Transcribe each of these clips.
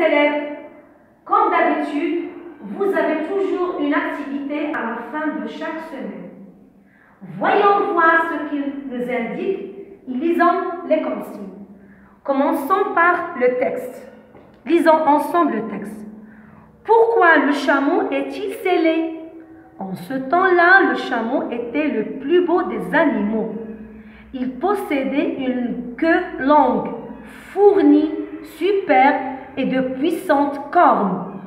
élèves, comme d'habitude, vous avez toujours une activité à la fin de chaque semaine. Voyons voir ce qu'il nous indique. Lisons les consignes. Commençons par le texte. Lisons ensemble le texte. Pourquoi le chameau est-il scellé? En ce temps-là, le chameau était le plus beau des animaux. Il possédait une queue longue, fournie, superbe et de puissantes cornes.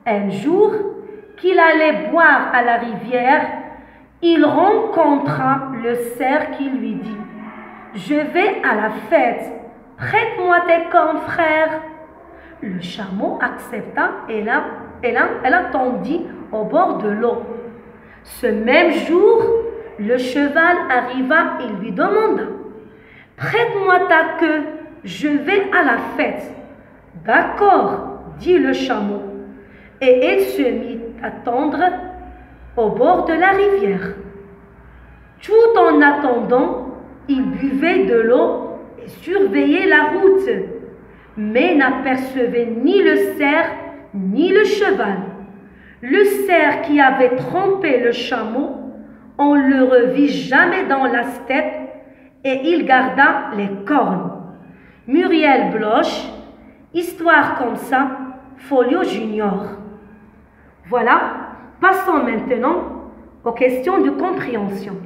Un jour, qu'il allait boire à la rivière, il rencontra le cerf qui lui dit « Je vais à la fête, prête-moi tes cornes, frère. » Le chameau accepta et l'attendit au bord de l'eau. Ce même jour, le cheval arriva et lui demanda « Prête-moi ta queue, je vais à la fête. » « D'accord, dit le chameau, et il se mit à tendre au bord de la rivière. Tout en attendant, il buvait de l'eau et surveillait la route, mais n'apercevait ni le cerf ni le cheval. Le cerf qui avait trompé le chameau, on ne le revit jamais dans la steppe et il garda les cornes. Muriel Bloch, Histoire comme ça, Folio Junior. Voilà, passons maintenant aux questions de compréhension.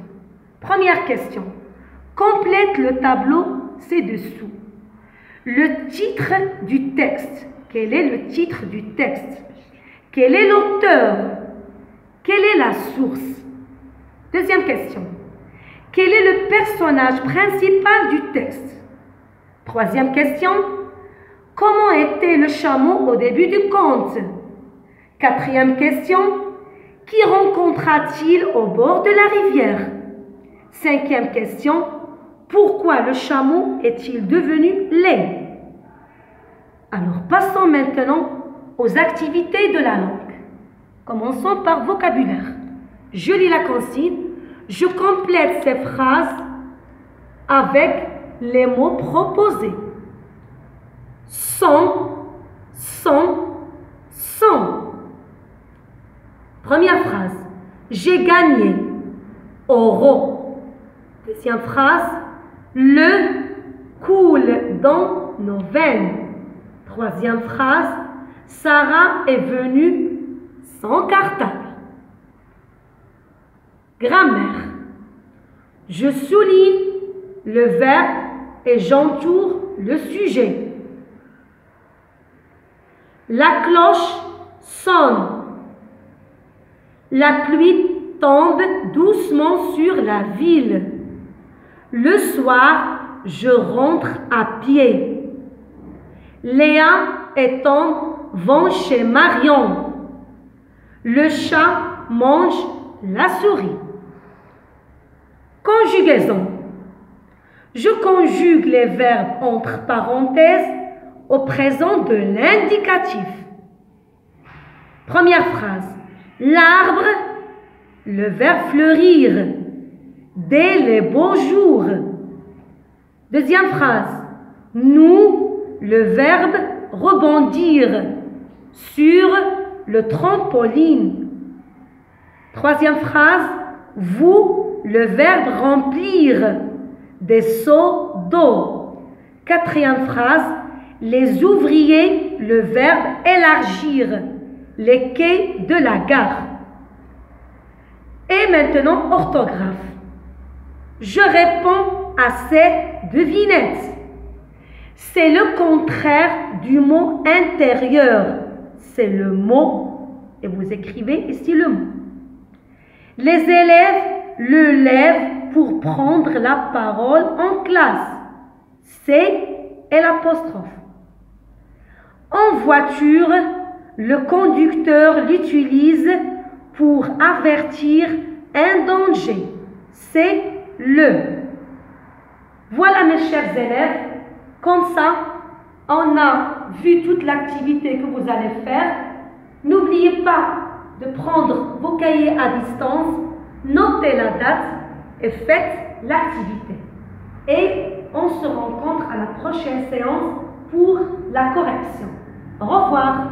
Première question. Complète le tableau ci-dessous. Le titre du texte. Quel est le titre du texte? Quel est l'auteur? Quelle est la source? Deuxième question. Quel est le personnage principal du texte? Troisième question. Comment était le chameau au début du conte? Quatrième question. Qui rencontra-t-il au bord de la rivière? Cinquième question. Pourquoi le chameau est-il devenu laid? Alors, passons maintenant aux activités de la langue. Commençons par vocabulaire. Je lis la consigne. Je complète ces phrases avec les mots proposés. Sans, sans, sans. Première phrase. J'ai gagné. Euro. Deuxième phrase. Le coule dans nos veines. Troisième phrase. Sarah est venue sans cartable. Grammaire. Je souligne le verbe et j'entoure le sujet. La cloche sonne. La pluie tombe doucement sur la ville. Le soir, je rentre à pied. Léa et Tom vont chez Marion. Le chat mange la souris. Conjugaison. Je conjugue les verbes entre parenthèses au présent de l'indicatif. Première phrase. L'arbre, le verbe fleurir, dès les beaux jours. Deuxième phrase. Nous, le verbe rebondir sur le trampoline. Troisième phrase. Vous, le verbe remplir, des seaux d'eau. Quatrième phrase. Les ouvriers, le verbe élargir, les quais de la gare. Et maintenant, orthographe. Je réponds à ces devinettes. C'est le contraire du mot intérieur. C'est le mot, et vous écrivez ici le mot. Les élèves le lèvent pour prendre la parole en classe. C'est et l'apostrophe. En voiture, le conducteur l'utilise pour avertir un danger. C'est le. Voilà mes chers élèves, comme ça, on a vu toute l'activité que vous allez faire. N'oubliez pas de prendre vos cahiers à distance, notez la date et faites l'activité. Et on se rencontre à la prochaine séance pour la correction. Au revoir. revoir.